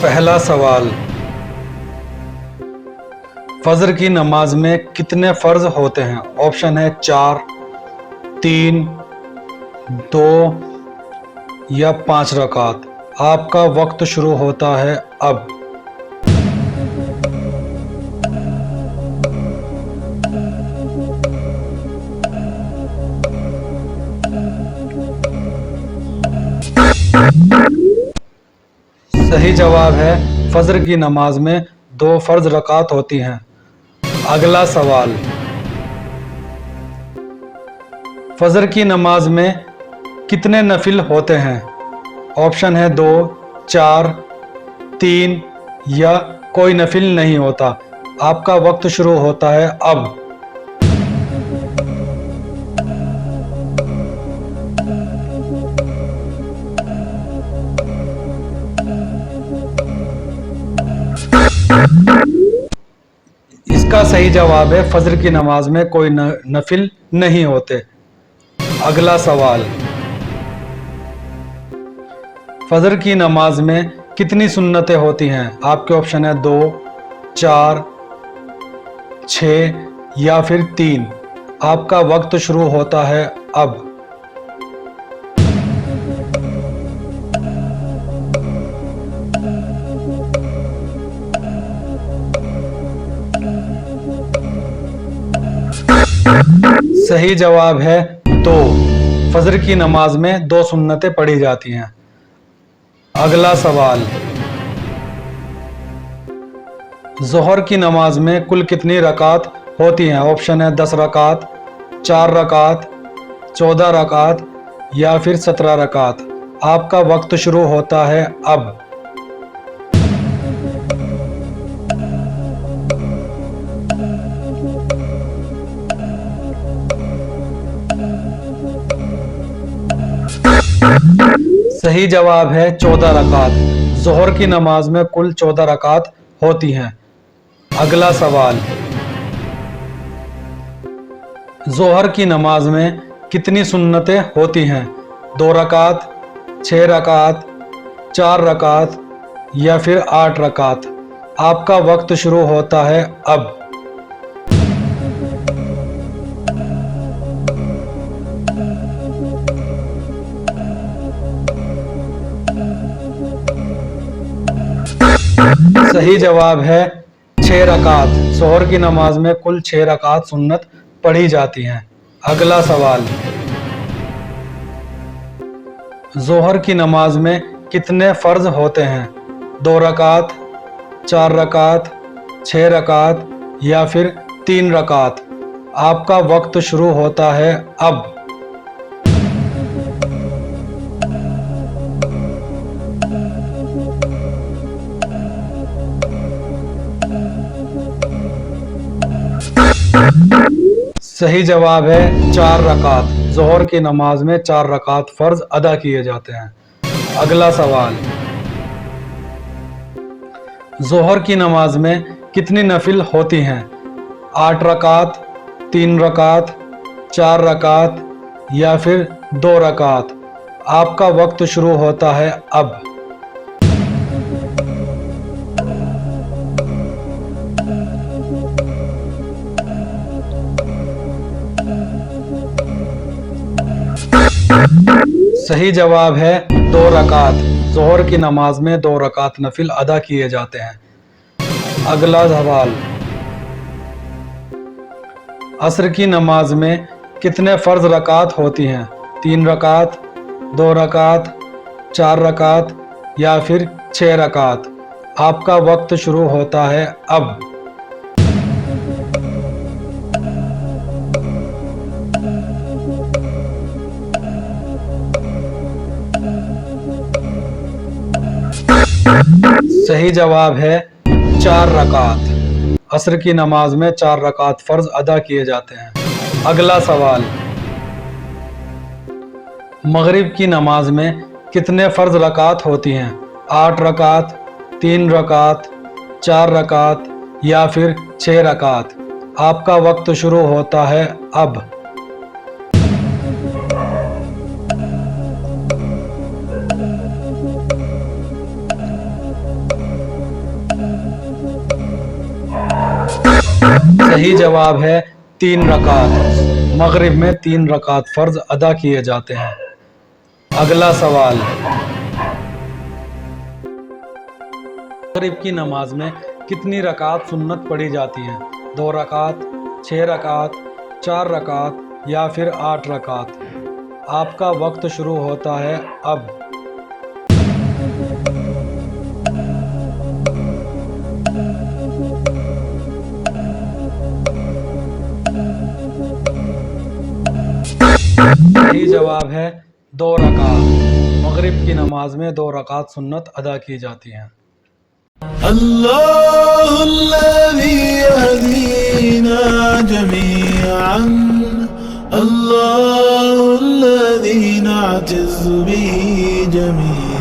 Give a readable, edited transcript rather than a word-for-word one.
पहला सवाल, फजर की नमाज में कितने फर्ज होते हैं? ऑप्शन है 4, 3, 2 या 5 रकात। आपका वक्त शुरू होता है अब। सही जवाब है, फजर की नमाज में 2 फर्ज रकात होती हैं। अगला सवाल, फजर की नमाज में कितने नफिल होते हैं? ऑप्शन है 2, 4, 3 या कोई नफिल नहीं होता। आपका वक्त शुरू होता है अब। इसका सही जवाब है, फजर की नमाज में कोई नफिल नहीं होते। अगला सवाल, फजर की नमाज में कितनी सुन्नतें होती हैं? आपके ऑप्शन है 2, 4, 6 या फिर 3। आपका वक्त शुरू होता है अब। सही जवाब है 2। फजर की नमाज में 2 सुन्नतें पढ़ी जाती हैं। अगला सवाल, जोहर की नमाज में कुल कितनी रकात होती हैं? ऑप्शन है 10 रकात, 4 रकात, 14 रकात या फिर 17 रकात। आपका वक्त शुरू होता है अब। सही जवाब है 14 रकात। जोहर की नमाज में कुल 14 रकात होती हैं। अगला सवाल, जोहर की नमाज में कितनी सुन्नतें होती हैं? 2 रकात, 6 रकात, 4 रकात या फिर 8 रकात। आपका वक्त शुरू होता है अब। सही जवाब है 6 रकात। जोहर की नमाज में कुल 6 रकात सुन्नत पढ़ी जाती हैं। अगला सवाल, जोहर की नमाज में कितने फर्ज होते हैं? 2 रकात, 4 रकात, 6 रकात या फिर 3 रकात। आपका वक्त शुरू होता है अब। सही जवाब है 4 रकात। जोहर की नमाज में 4 रकात फर्ज अदा किए जाते हैं। अगला सवाल, जोहर की नमाज में कितनी नफिल होती हैं? 8 रकात, 3 रकात, 4 रकात या फिर 2 रकात। आपका वक्त शुरू होता है अब। सही जवाब है 2 रकात। जोहर की नमाज में 2 रकात नफिल अदा किए जाते हैं। अगला सवाल, असर की नमाज में कितने फर्ज रकात होती हैं? 3 रकात, 2 रकात, 4 रकात या फिर 6 रकात। आपका वक्त शुरू होता है अब। सही जवाब है 4 रकात। असर की नमाज में 4 रकात फर्ज अदा किए जाते हैं। अगला सवाल, मगरिब की नमाज में कितने फर्ज रकात होती हैं? 8 रकात, 3 रकात, 4 रकात या फिर 6 रकात। आपका वक्त शुरू होता है अब। सही जवाब है 3 रकात। मगरिब में 3 रकात फर्ज अदा किए जाते हैं। अगला सवाल, मगरिब की नमाज में कितनी रकात सुन्नत पढ़ी जाती हैं? 2 रकात, 6 रकात, 4 रकात या फिर 8 रकात। आपका वक्त शुरू होता है अब। सही जवाब है 2 रकात। मगरिब की नमाज में 2 रकात सुन्नत अदा की जाती हैं। अल्लाहुल्लज़ी यहदीना जमीअन, अल्लाहुल्लज़ी नअतज़्ज़ु बिही जमीअन।